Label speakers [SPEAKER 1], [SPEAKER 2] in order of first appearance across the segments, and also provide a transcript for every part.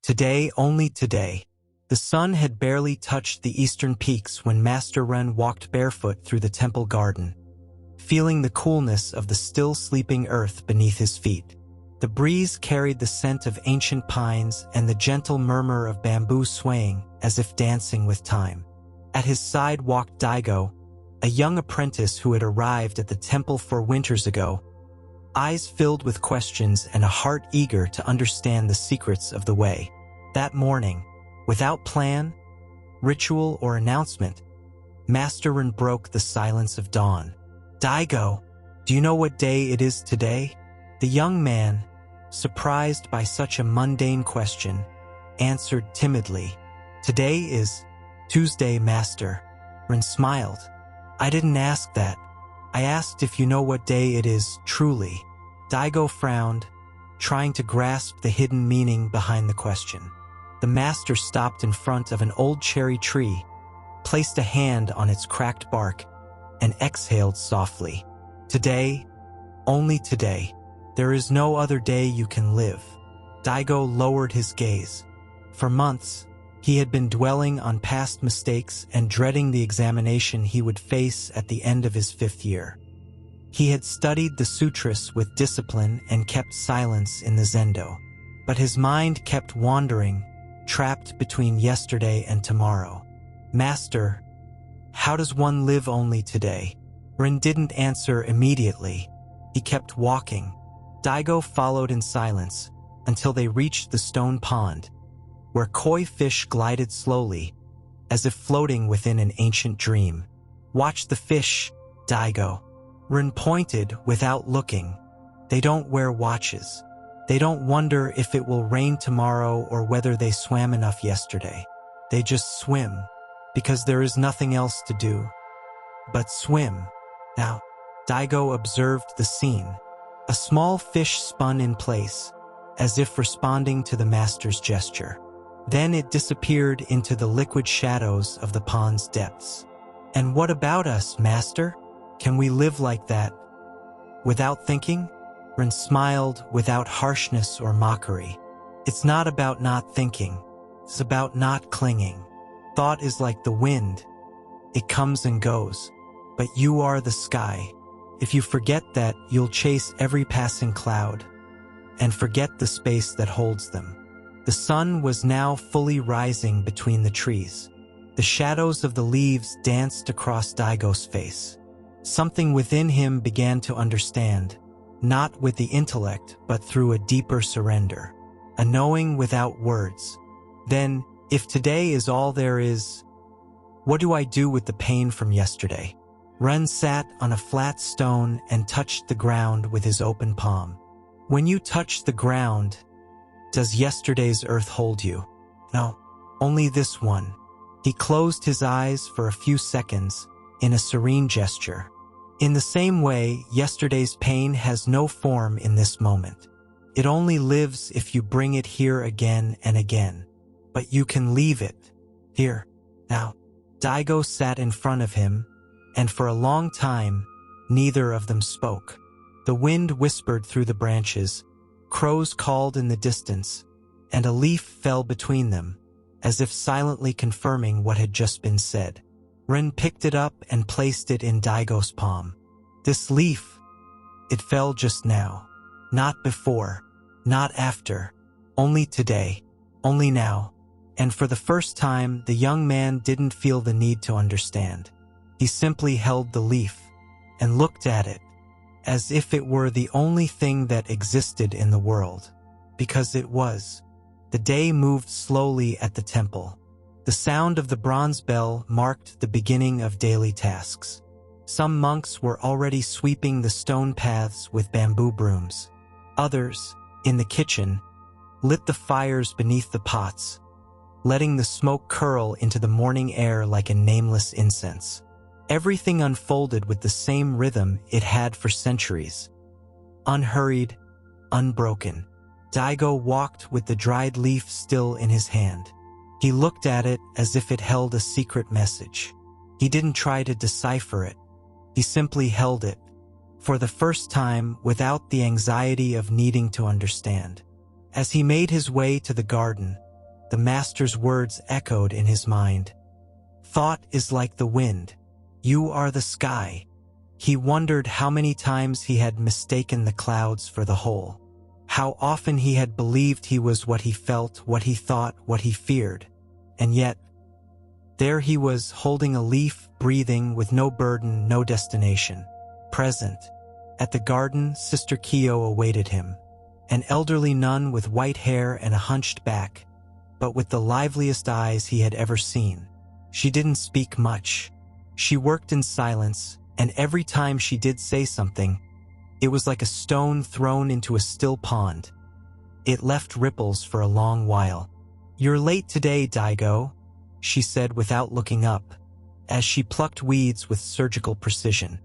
[SPEAKER 1] Today, only today. The sun had barely touched the eastern peaks when Master Ren walked barefoot through the temple garden, feeling the coolness of the still sleeping earth beneath his feet. The breeze carried the scent of ancient pines and the gentle murmur of bamboo swaying as if dancing with time. At his side walked Daigo, a young apprentice who had arrived at the temple 4 winters ago, eyes filled with questions and a heart eager to understand the secrets of the way. That morning, without plan, ritual, or announcement, Master Ren broke the silence of dawn. "Daigo, do you know what day it is today?" The young man, surprised by such a mundane question, answered timidly. "Today is Tuesday, Master." Ren smiled. "I didn't ask that. I asked if you know what day it is truly." Daigo frowned, trying to grasp the hidden meaning behind the question. The master stopped in front of an old cherry tree, placed a hand on its cracked bark, and exhaled softly. "Today, only today. There is no other day you can live." Daigo lowered his gaze. For months, he had been dwelling on past mistakes and dreading the examination he would face at the end of his 5th year. He had studied the sutras with discipline and kept silence in the zendo, but his mind kept wandering, trapped between yesterday and tomorrow. "Master, how does one live only today?" Ren didn't answer immediately. He kept walking. Daigo followed in silence until they reached the stone pond, where koi fish glided slowly, as if floating within an ancient dream. "Watch the fish, Daigo." Ren pointed without looking. "They don't wear watches. They don't wonder if it will rain tomorrow or whether they swam enough yesterday. They just swim, because there is nothing else to do but swim." Now, Daigo observed the scene. A small fish spun in place, as if responding to the master's gesture. Then it disappeared into the liquid shadows of the pond's depths. "And what about us, Master? Can we live like that, without thinking?" Ren smiled without harshness or mockery. "It's not about not thinking. It's about not clinging. Thought is like the wind. It comes and goes. But you are the sky. If you forget that, you'll chase every passing cloud and forget the space that holds them." The sun was now fully rising between the trees. The shadows of the leaves danced across Daigo's face. Something within him began to understand, not with the intellect, but through a deeper surrender, a knowing without words. "Then, if today is all there is, what do I do with the pain from yesterday?" Ren sat on a flat stone and touched the ground with his open palm. "When you touch the ground, does yesterday's earth hold you?" "No, only this one." He closed his eyes for a few seconds in a serene gesture. "In the same way, yesterday's pain has no form in this moment. It only lives if you bring it here again and again. But you can leave it here, now." Daigo sat in front of him, and for a long time, neither of them spoke. The wind whispered through the branches, crows called in the distance, and a leaf fell between them, as if silently confirming what had just been said. Ren picked it up and placed it in Daigo's palm. "This leaf, it fell just now. Not before, not after. Only today, only now." And for the first time, the young man didn't feel the need to understand. He simply held the leaf and looked at it, as if it were the only thing that existed in the world. Because it was. The day moved slowly at the temple. The sound of the bronze bell marked the beginning of daily tasks. Some monks were already sweeping the stone paths with bamboo brooms. Others, in the kitchen, lit the fires beneath the pots, letting the smoke curl into the morning air like a nameless incense. Everything unfolded with the same rhythm it had for centuries. Unhurried, unbroken. Daigo walked with the dried leaf still in his hand. He looked at it as if it held a secret message. He didn't try to decipher it. He simply held it, for the first time without the anxiety of needing to understand. As he made his way to the garden, The master's words echoed in his mind. Thought is like the wind. You are the sky. He wondered how many times he had mistaken the clouds for the whole. How often he had believed he was what he felt, what he thought, what he feared. And yet, there he was, holding a leaf, breathing, with no burden, no destination. Present. At the garden, Sister Kyo awaited him. An elderly nun with white hair and a hunched back, but with the liveliest eyes he had ever seen. She didn't speak much. She worked in silence, and every time she did say something, it was like a stone thrown into a still pond. It left ripples for a long while. "You're late today, Daigo," she said without looking up, as she plucked weeds with surgical precision.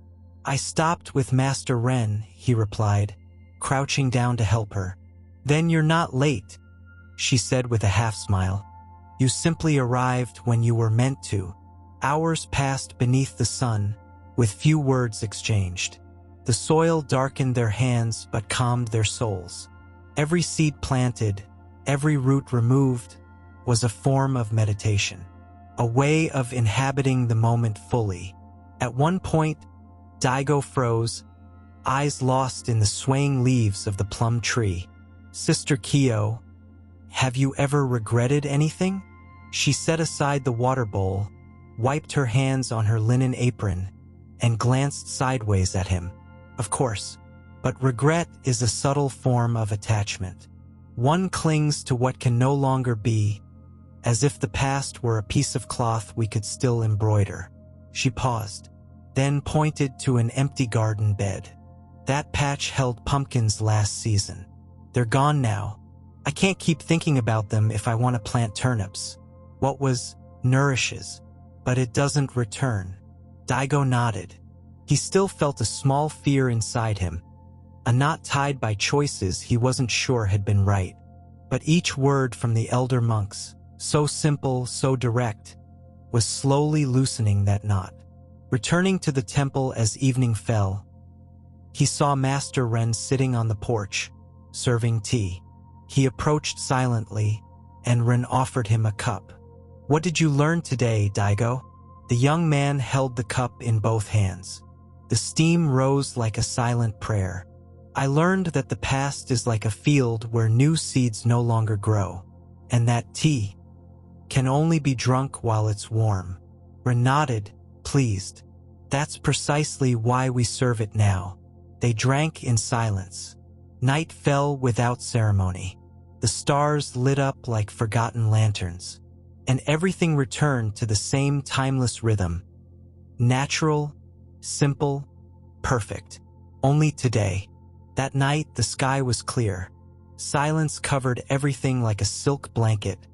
[SPEAKER 1] "I stopped with Master Ren," he replied, crouching down to help her. "Then you're not late," she said with a half-smile. "You simply arrived when you were meant to." Hours passed beneath the sun, with few words exchanged. The soil darkened their hands but calmed their souls. Every seed planted, every root removed, was a form of meditation, a way of inhabiting the moment fully. At one point, Daigo froze, eyes lost in the swaying leaves of the plum tree. "Sister Kyo, have you ever regretted anything?" She set aside the water bowl, wiped her hands on her linen apron, and glanced sideways at him. "Of course, but regret is a subtle form of attachment. One clings to what can no longer be, as if the past were a piece of cloth we could still embroider." She paused, then pointed to an empty garden bed. "That patch held pumpkins last season. They're gone now. I can't keep thinking about them if I want to plant turnips. What was nourishes, but it doesn't return." Daigo nodded. He still felt a small fear inside him, a knot tied by choices he wasn't sure had been right. But each word from the elder monks, so simple, so direct, was slowly loosening that knot. Returning to the temple as evening fell, he saw Master Ren sitting on the porch, serving tea. He approached silently, and Ren offered him a cup. "What did you learn today, Daigo?" The young man held the cup in both hands. The steam rose like a silent prayer. "I learned that the past is like a field where new seeds no longer grow, and that tea can only be drunk while it's warm." Ren nodded, pleased. "That's precisely why we serve it now." They drank in silence. Night fell without ceremony. The stars lit up like forgotten lanterns, and everything returned to the same timeless rhythm. Natural, simple, perfect. Only today. That night, the sky was clear. Silence covered everything like a silk blanket,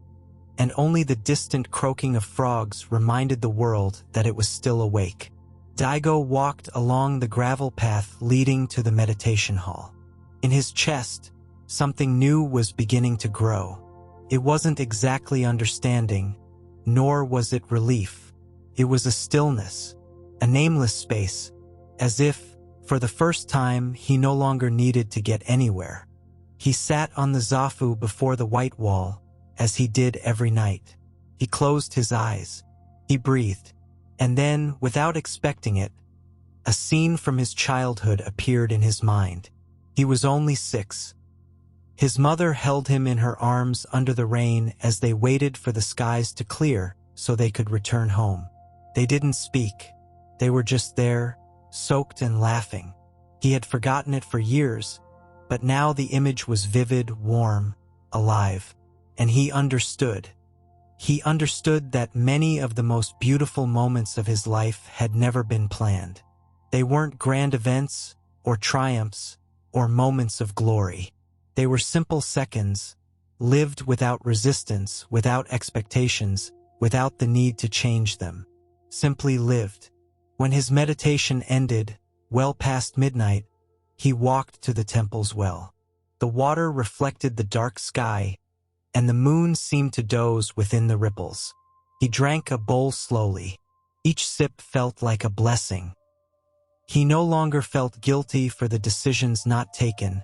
[SPEAKER 1] and only the distant croaking of frogs reminded the world that it was still awake. Daigo walked along the gravel path leading to the meditation hall. In his chest, something new was beginning to grow. It wasn't exactly understanding, nor was it relief. It was a stillness, a nameless space, as if, for the first time, he no longer needed to get anywhere. He sat on the zafu before the white wall, as he did every night. He closed his eyes. He breathed. And then, without expecting it, a scene from his childhood appeared in his mind. He was only 6. His mother held him in her arms under the rain as they waited for the skies to clear so they could return home. They didn't speak. They were just there, soaked and laughing. He had forgotten it for years, but now the image was vivid, warm, alive. And he understood. He understood that many of the most beautiful moments of his life had never been planned. They weren't grand events, or triumphs, or moments of glory. They were simple seconds, lived without resistance, without expectations, without the need to change them. Simply lived. When his meditation ended, well past midnight, he walked to the temple's well. The water reflected the dark sky, and the moon seemed to doze within the ripples. He drank a bowl slowly. Each sip felt like a blessing. He no longer felt guilty for the decisions not taken,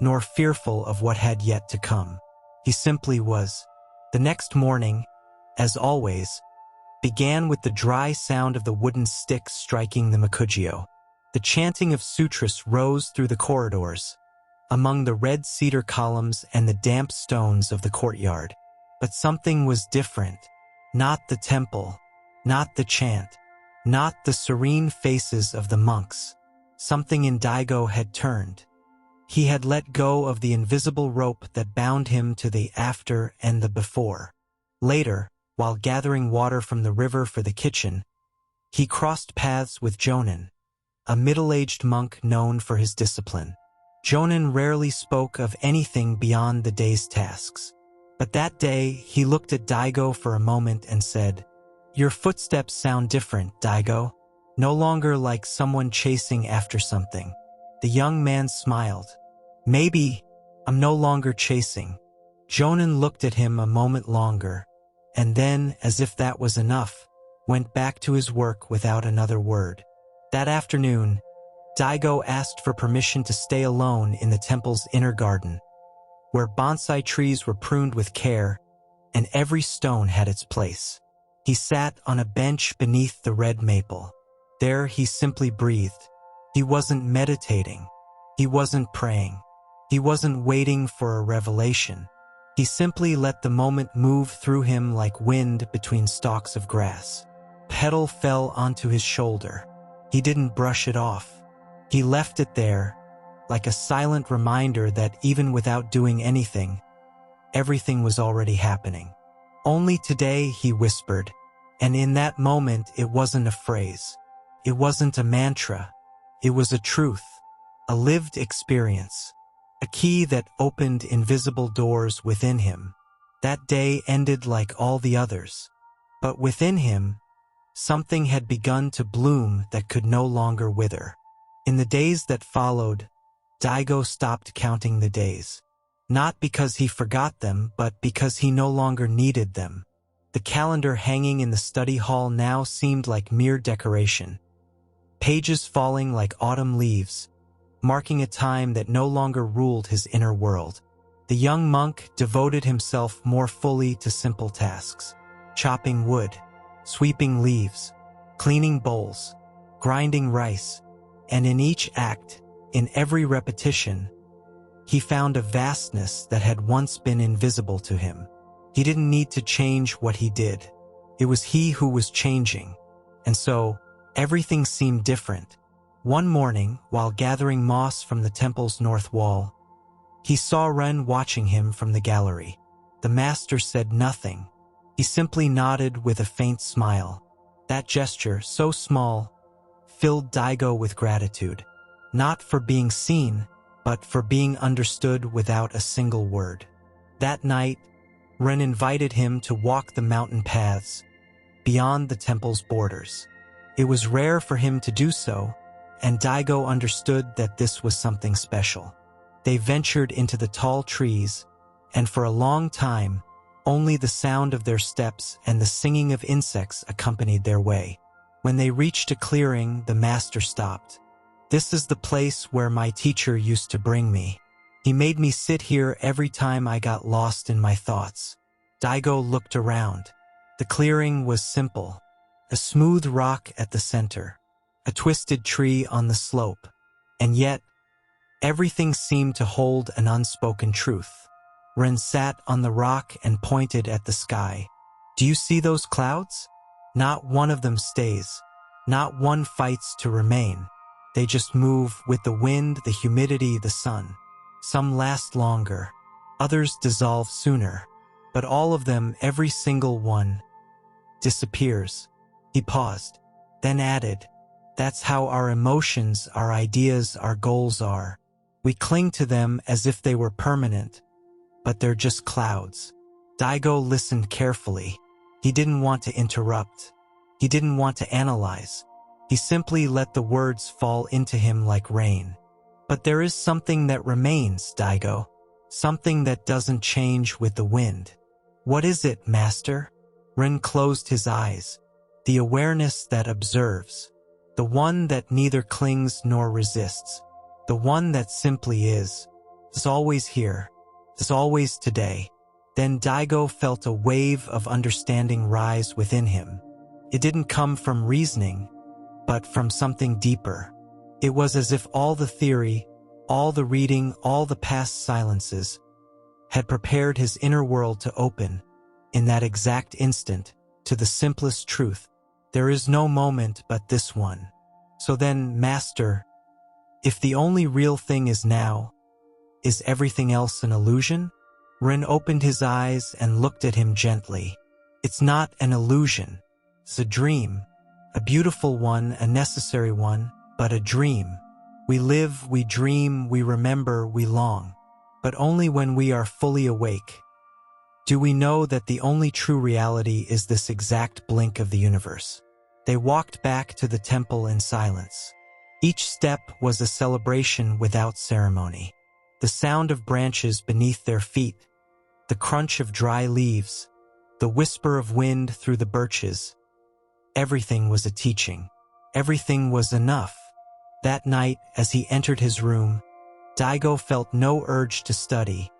[SPEAKER 1] nor fearful of what had yet to come. He simply was. The next morning, as always, began with the dry sound of the wooden sticks striking the makujio. The chanting of sutras rose through the corridors, among the red cedar columns and the damp stones of the courtyard. But something was different. Not the temple, not the chant, not the serene faces of the monks. Something in Daigo had turned. He had let go of the invisible rope that bound him to the after and the before. Later, while gathering water from the river for the kitchen, he crossed paths with Jonin, a middle-aged monk known for his discipline. Jonin rarely spoke of anything beyond the day's tasks. But that day, he looked at Daigo for a moment and said, "Your footsteps sound different, Daigo. No longer like someone chasing after something." The young man smiled. "Maybe I'm no longer chasing." Jonin looked at him a moment longer, and then, as if that was enough, went back to his work without another word. That afternoon, Daigo asked for permission to stay alone in the temple's inner garden, where bonsai trees were pruned with care, and every stone had its place. He sat on a bench beneath the red maple. There he simply breathed. He wasn't meditating. He wasn't praying. He wasn't waiting for a revelation. He simply let the moment move through him like wind between stalks of grass. Petal fell onto his shoulder. He didn't brush it off. He left it there, like a silent reminder that even without doing anything, everything was already happening. "Only today," he whispered, and in that moment it wasn't a phrase. It wasn't a mantra. It was a truth, a lived experience, a key that opened invisible doors within him. That day ended like all the others, but within him, something had begun to bloom that could no longer wither. In the days that followed, Daigo stopped counting the days. Not because he forgot them, but because he no longer needed them. The calendar hanging in the study hall now seemed like mere decoration. Pages falling like autumn leaves, marking a time that no longer ruled his inner world. The young monk devoted himself more fully to simple tasks: chopping wood, sweeping leaves, cleaning bowls, grinding rice, and in each act, in every repetition, he found a vastness that had once been invisible to him. He didn't need to change what he did. It was he who was changing. And so, everything seemed different. One morning, while gathering moss from the temple's north wall, he saw Ren watching him from the gallery. The master said nothing. He simply nodded with a faint smile. That gesture, so small, filled Daigo with gratitude. Not for being seen, but for being understood without a single word. That night, Ren invited him to walk the mountain paths beyond the temple's borders. It was rare for him to do so, and Daigo understood that this was something special. They ventured into the tall trees, and for a long time, only the sound of their steps and the singing of insects accompanied their way. When they reached a clearing, the master stopped. "This is the place where my teacher used to bring me. He made me sit here every time I got lost in my thoughts." Daigo looked around. The clearing was simple: a smooth rock at the center, a twisted tree on the slope, and yet, everything seemed to hold an unspoken truth. Ren sat on the rock and pointed at the sky. "Do you see those clouds? Not one of them stays. Not one fights to remain. They just move with the wind, the humidity, the sun. Some last longer, others dissolve sooner, but all of them, every single one, disappears." He paused, then added, "That's how our emotions, our ideas, our goals are. We cling to them as if they were permanent, but they're just clouds." Daigo listened carefully. He didn't want to interrupt. He didn't want to analyze. He simply let the words fall into him like rain. "But there is something that remains, Daigo. Something that doesn't change with the wind." "What is it, master?" Ren closed his eyes. "The awareness that observes. The one that neither clings nor resists. The one that simply is always here, is always today, Then Daigo felt a wave of understanding rise within him. It didn't come from reasoning, but from something deeper. It was as if all the theory, all the reading, all the past silences had prepared his inner world to open, in that exact instant, to the simplest truth. There is no moment but this one. So then, Master, if the only real thing is now, is everything else an illusion? Ren opened his eyes and looked at him gently. It's not an illusion. It's a dream. A beautiful one, a necessary one, but a dream. We live, we dream, we remember, we long. But only when we are fully awake do we know that the only true reality is this exact blink of the universe. They walked back to the temple in silence. Each step was a celebration without ceremony. The sound of branches beneath their feet, the crunch of dry leaves, the whisper of wind through the birches. Everything was a teaching. Everything was enough. That night, as he entered his room, Daigo felt no urge to study,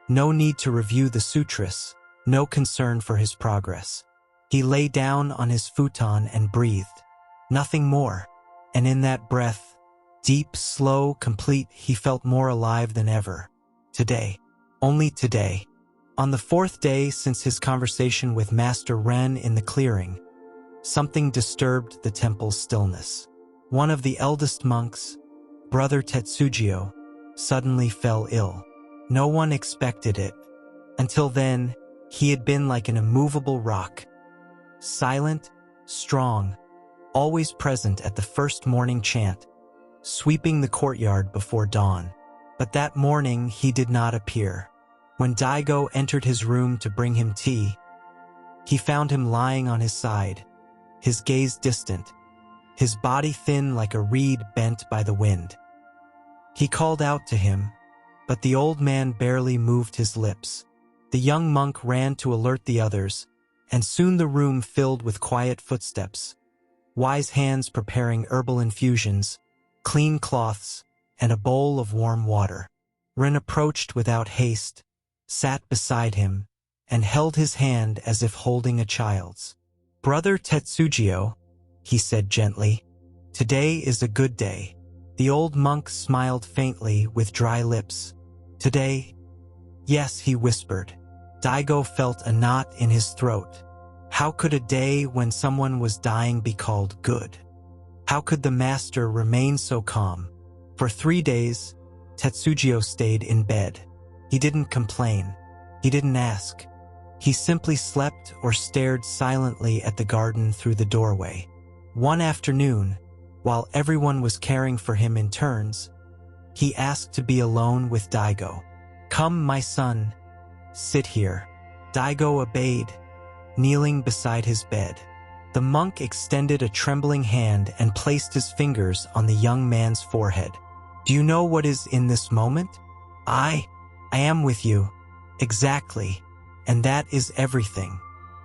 [SPEAKER 1] no need to review the sutras, no concern for his progress. He lay down on his futon and breathed. Nothing more. And in that breath, deep, slow, complete, he felt more alive than ever. Today. Only today. On the fourth day since his conversation with Master Ren in the clearing, something disturbed the temple's stillness. One of the eldest monks, Brother Tetsugio, suddenly fell ill. No one expected it. Until then, he had been like an immovable rock. Silent, strong, always present at the first morning chant, sweeping the courtyard before dawn. But that morning he did not appear. When Daigo entered his room to bring him tea, he found him lying on his side, his gaze distant, his body thin like a reed bent by the wind. He called out to him, but the old man barely moved his lips. The young monk ran to alert the others, and soon the room filled with quiet footsteps, wise hands preparing herbal infusions, clean cloths, and a bowl of warm water. Ren approached without haste, sat beside him, and held his hand as if holding a child's. "Brother Tetsugio," he said gently, "today is a good day." The old monk smiled faintly with dry lips. "Today?" "Yes," he whispered. Daigo felt a knot in his throat. How could a day when someone was dying be called good? How could the master remain so calm? For 3 days, Tetsugio stayed in bed. He didn't complain. He didn't ask. He simply slept or stared silently at the garden through the doorway. One afternoon, while everyone was caring for him in turns, he asked to be alone with Daigo. "Come, my son, sit here." Daigo obeyed, kneeling beside his bed. The monk extended a trembling hand and placed his fingers on the young man's forehead. "Do you know what is in this moment? I am with you. Exactly. And that is everything."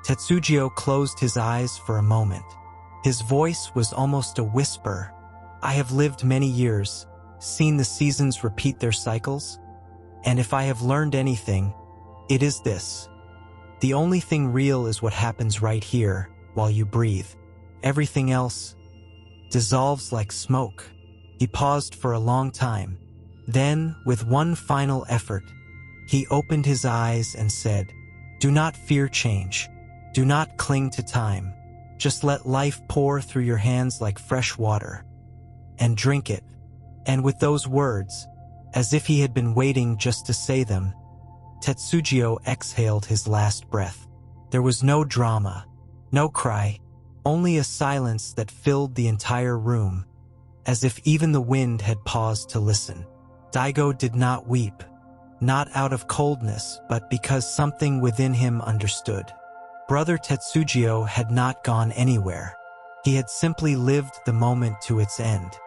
[SPEAKER 1] Tetsugio closed his eyes for a moment. His voice was almost a whisper. "I have lived many years, seen the seasons repeat their cycles, and if I have learned anything, it is this. The only thing real is what happens right here, while you breathe. Everything else dissolves like smoke." He paused for a long time. Then, with one final effort, he opened his eyes and said, "Do not fear change. Do not cling to time. Just let life pour through your hands like fresh water. And drink it." And with those words, as if he had been waiting just to say them, Tetsugio exhaled his last breath. There was no drama, no cry, only a silence that filled the entire room, as if even the wind had paused to listen. Daigo did not weep, not out of coldness, but because something within him understood. Brother Tetsugio had not gone anywhere. He had simply lived the moment to its end.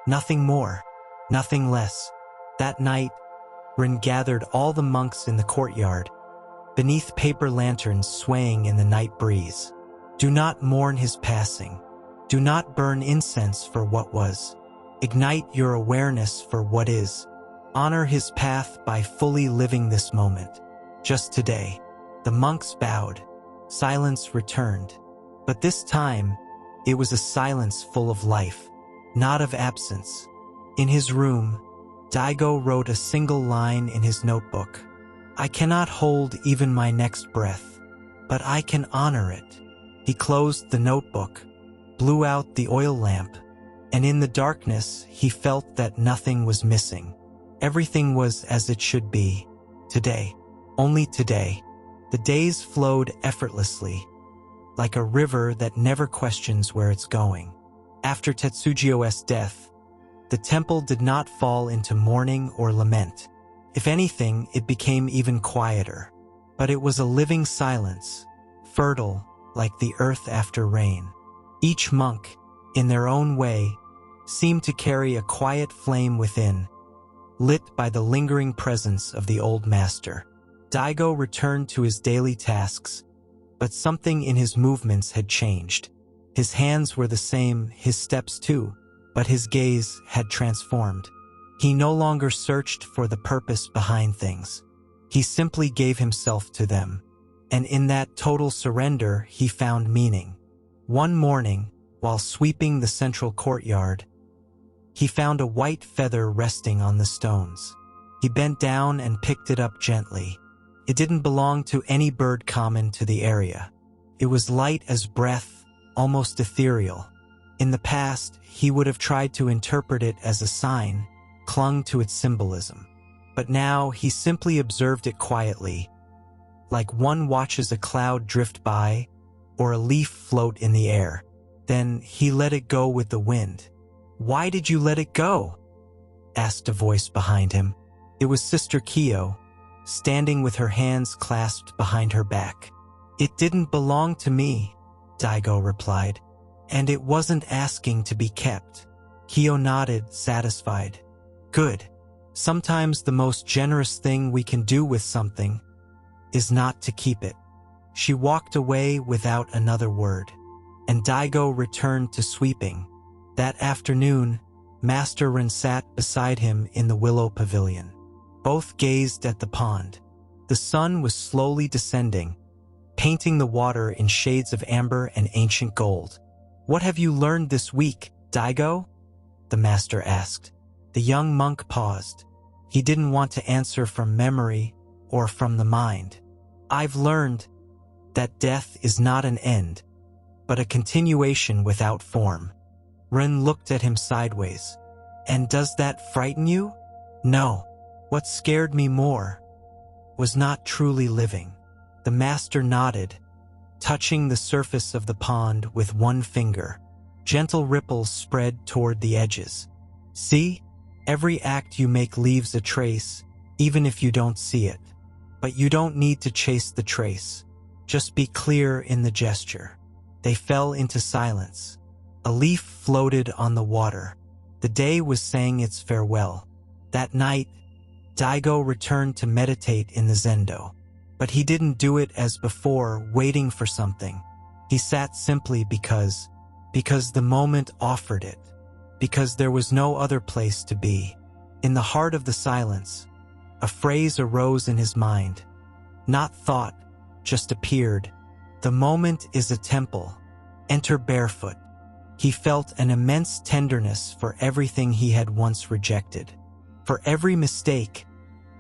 [SPEAKER 1] Nothing more, nothing less. That night, Rin gathered all the monks in the courtyard, beneath paper lanterns swaying in the night breeze. Do not mourn his passing. Do not burn incense for what was. Ignite your awareness for what is. Honor his path by fully living this moment. Just today. The monks bowed. Silence returned. But this time, it was a silence full of life, not of absence. In his room, Daigo wrote a single line in his notebook. "I cannot hold even my next breath, but I can honor it." He closed the notebook, blew out the oil lamp, and in the darkness he felt that nothing was missing. Everything was as it should be. Today, only today. The days flowed effortlessly, like a river that never questions where it's going. After Tetsugio's death, the temple did not fall into mourning or lament. If anything, it became even quieter. But it was a living silence, fertile like the earth after rain. Each monk, in their own way, seemed to carry a quiet flame within, lit by the lingering presence of the old master. Daigo returned to his daily tasks, but something in his movements had changed. His hands were the same, his steps too, but his gaze had transformed. He no longer searched for the purpose behind things. He simply gave himself to them, and in that total surrender he found meaning. One morning, while sweeping the central courtyard, he found a white feather resting on the stones. He bent down and picked it up gently. It didn't belong to any bird common to the area. It was light as breath, almost ethereal. In the past, he would have tried to interpret it as a sign, clung to its symbolism. But now he simply observed it quietly, like one watches a cloud drift by or a leaf float in the air. Then he let it go with the wind. "Why did you let it go?" asked a voice behind him. It was Sister Kyo, standing with her hands clasped behind her back. "It didn't belong to me," Daigo replied, "and it wasn't asking to be kept." Kyo nodded, satisfied. "Good. Sometimes the most generous thing we can do with something is not to keep it." She walked away without another word, and Daigo returned to sweeping. That afternoon, Master Ren sat beside him in the willow pavilion. Both gazed at the pond. The sun was slowly descending, painting the water in shades of amber and ancient gold. "What have you learned this week, Daigo?" the master asked. The young monk paused. He didn't want to answer from memory or from the mind. "I've learned that death is not an end, but a continuation without form." Ren looked at him sideways. "And does that frighten you?" "No. What scared me more was not truly living." The master nodded, touching the surface of the pond with one finger. Gentle ripples spread toward the edges. "See? Every act you make leaves a trace, even if you don't see it. But you don't need to chase the trace. Just be clear in the gesture." They fell into silence. A leaf floated on the water. The day was saying its farewell. That night, Daigo returned to meditate in the zendo. But he didn't do it as before, waiting for something. He sat simply because the moment offered it. Because there was no other place to be. In the heart of the silence, a phrase arose in his mind. Not thought, just appeared. "The moment is a temple. Enter barefoot." He felt an immense tenderness for everything he had once rejected. For every mistake,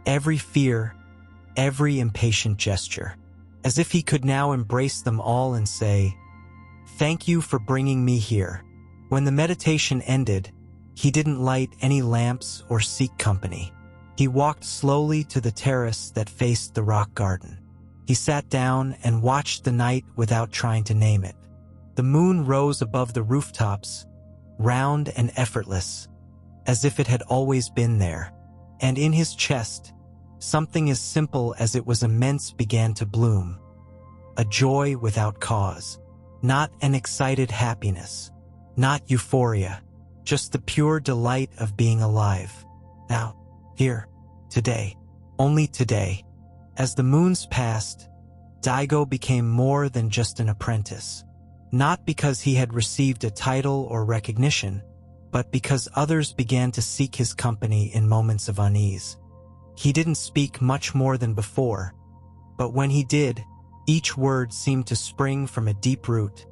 [SPEAKER 1] every fear, every impatient gesture. As if he could now embrace them all and say, "Thank you for bringing me here." When the meditation ended, he didn't light any lamps or seek company. He walked slowly to the terrace that faced the rock garden. He sat down and watched the night without trying to name it. The moon rose above the rooftops, round and effortless, as if it had always been there. And in his chest, something as simple as it was immense began to bloom. A joy without cause. Not an excited happiness. Not euphoria. Just the pure delight of being alive. Now, here, today, only today. As the moons passed, Daigo became more than just an apprentice. Not because he had received a title or recognition, but because others began to seek his company in moments of unease. He didn't speak much more than before, but when he did, Each word seemed to spring from a deep root,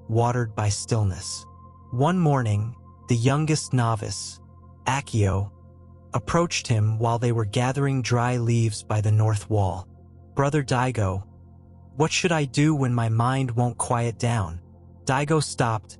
[SPEAKER 1] watered by stillness. One morning, the youngest novice, Akio, approached him while they were gathering dry leaves by the north wall. "Brother Daigo, what should I do when my mind won't quiet down?" Daigo stopped,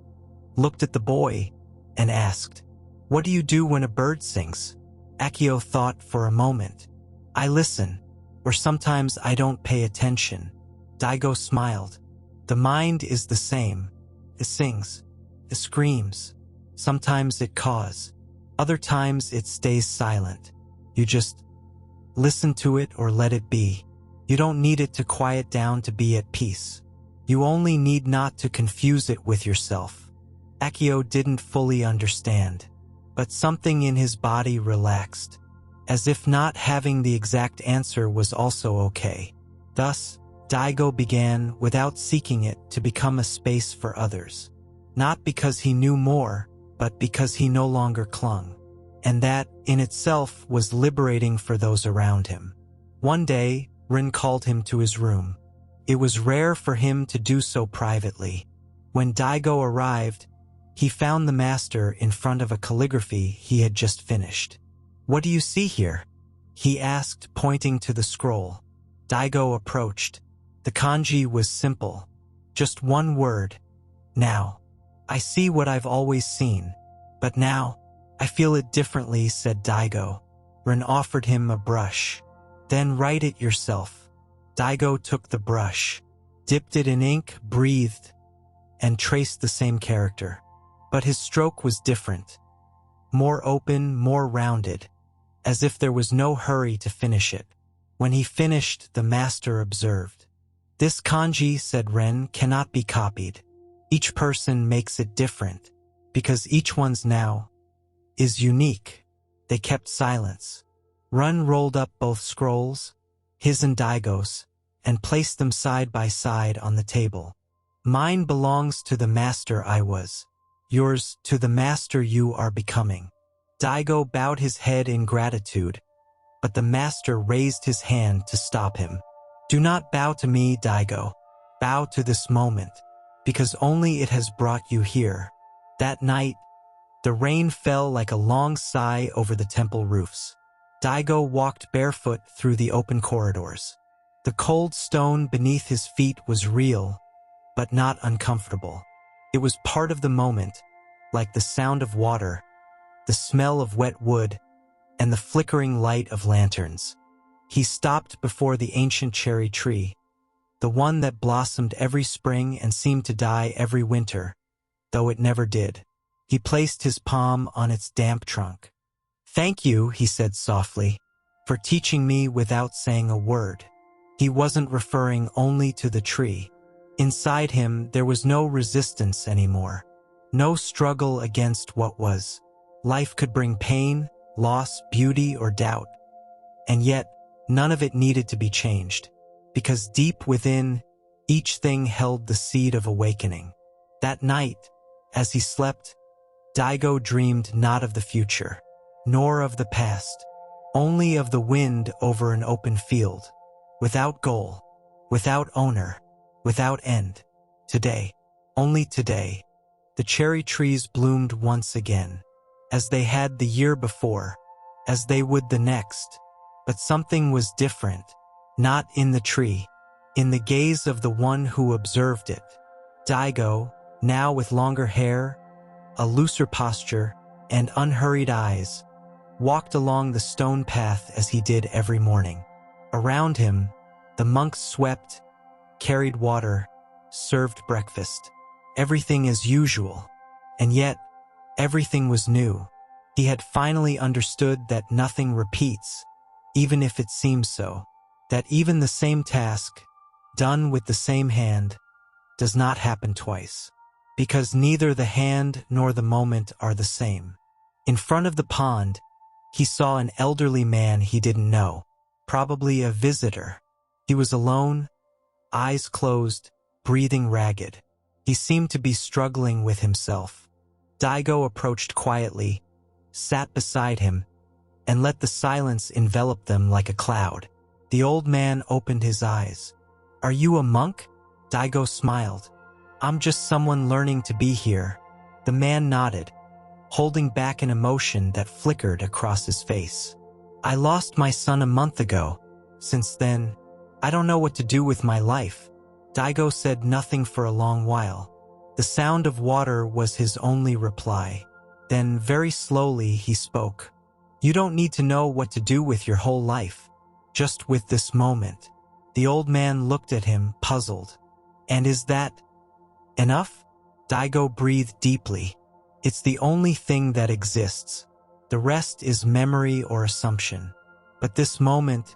[SPEAKER 1] looked at the boy, and asked, "What do you do when a bird sings?" Akio thought for a moment. "I listen, or sometimes I don't pay attention." Daigo smiled. "The mind is the same. It sings, it screams. Sometimes it caws. Other times it stays silent. You just listen to it or let it be. You don't need it to quiet down to be at peace. You only need not to confuse it with yourself." Akio didn't fully understand, but something in his body relaxed, as if not having the exact answer was also okay. Thus, Daigo began, without seeking it, to become a space for others. Not because he knew more, but because he no longer clung. And that, in itself, was liberating for those around him. One day, Rin called him to his room. It was rare for him to do so privately. When Daigo arrived, he found the master in front of a calligraphy he had just finished. "What do you see here?" he asked, pointing to the scroll. Daigo approached. The kanji was simple. Just one word. "Now." "I see what I've always seen. But now, I feel it differently," said Daigo. Rin offered him a brush. "Then write it yourself." Daigo took the brush, dipped it in ink, breathed, and traced the same character. But his stroke was different. More open, more rounded, as if there was no hurry to finish it. When he finished, the master observed. "This kanji," said Ren, "cannot be copied. Each person makes it different, because each one's now is unique." They kept silence. Run rolled up both scrolls, his and Daigo's, and placed them side by side on the table. "Mine belongs to the master I was. Yours to the master you are becoming." Daigo bowed his head in gratitude, but the master raised his hand to stop him. "Do not bow to me, Daigo. Bow to this moment, because only it has brought you here." That night, the rain fell like a long sigh over the temple roofs. Daigo walked barefoot through the open corridors. The cold stone beneath his feet was real, but not uncomfortable. It was part of the moment, like the sound of water, the smell of wet wood, and the flickering light of lanterns. He stopped before the ancient cherry tree, the one that blossomed every spring and seemed to die every winter, though it never did. He placed his palm on its damp trunk. "Thank you," he said softly, "for teaching me without saying a word." He wasn't referring only to the tree. Inside him, there was no resistance anymore, no struggle against what was. Life could bring pain, loss, beauty, or doubt, and yet none of it needed to be changed, because deep within, each thing held the seed of awakening. That night, as he slept, Daigo dreamed not of the future, nor of the past, only of the wind over an open field, without goal, without owner, without end. Today, only today, the cherry trees bloomed once again, as they had the year before, as they would the next. But something was different, not in the tree, in the gaze of the one who observed it. Daigo, now with longer hair, a looser posture, and unhurried eyes, walked along the stone path as he did every morning. Around him, the monks swept, carried water, served breakfast. Everything as usual, and yet everything was new. He had finally understood that nothing repeats, even if it seems so, that even the same task, done with the same hand, does not happen twice, because neither the hand nor the moment are the same. In front of the pond, he saw an elderly man he didn't know, probably a visitor. He was alone, eyes closed, breathing ragged. He seemed to be struggling with himself. Daigo approached quietly, sat beside him, and let the silence envelop them like a cloud. The old man opened his eyes. Are you a monk? Daigo smiled. I'm just someone learning to be here. The man nodded, holding back an emotion that flickered across his face. I lost my son a month ago. Since then, I don't know what to do with my life. Daigo said nothing for a long while. The sound of water was his only reply. Then, very slowly, he spoke. You don't need to know what to do with your whole life. Just with this moment. The old man looked at him, puzzled. And is that enough? Daigo breathed deeply. It's the only thing that exists. The rest is memory or assumption. But this moment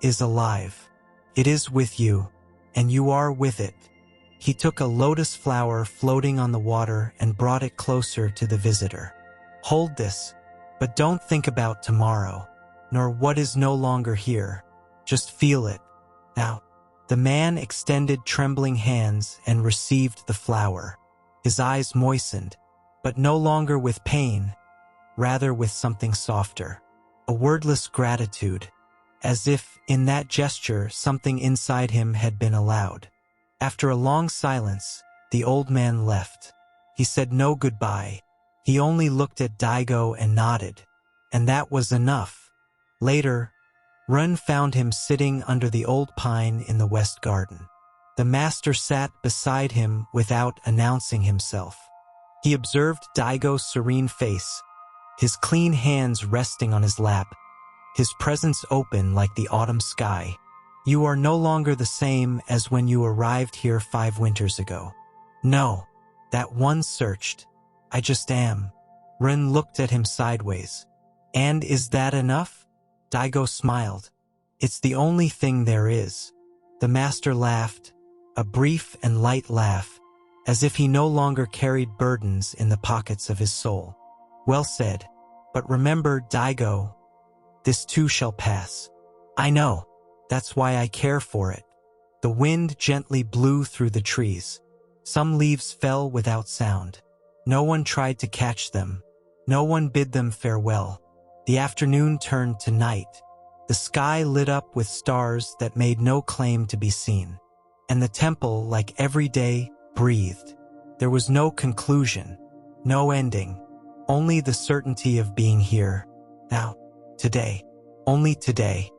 [SPEAKER 1] is alive. It is with you, and you are with it. He took a lotus flower floating on the water and brought it closer to the visitor. Hold this, but don't think about tomorrow, nor what is no longer here. Just feel it. Now, the man extended trembling hands and received the flower. His eyes moistened, but no longer with pain, rather with something softer. A wordless gratitude, as if in that gesture something inside him had been allowed. After a long silence, the old man left. He said no goodbye. He only looked at Daigo and nodded, and that was enough. Later, Run found him sitting under the old pine in the west garden. The master sat beside him without announcing himself. He observed Daigo's serene face, his clean hands resting on his lap, his presence open like the autumn sky. You are no longer the same as when you arrived here 5 winters ago. No, that one searched. I just am. Ren looked at him sideways. And is that enough? Daigo smiled. It's the only thing there is. The master laughed, a brief and light laugh, as if he no longer carried burdens in the pockets of his soul. Well said. But remember, Daigo, this too shall pass. I know. That's why I care for it. The wind gently blew through the trees. Some leaves fell without sound. No one tried to catch them. No one bid them farewell. The afternoon turned to night. The sky lit up with stars that made no claim to be seen. And the temple, like every day, breathed. There was no conclusion, no ending, only the certainty of being here. Now, today, only today.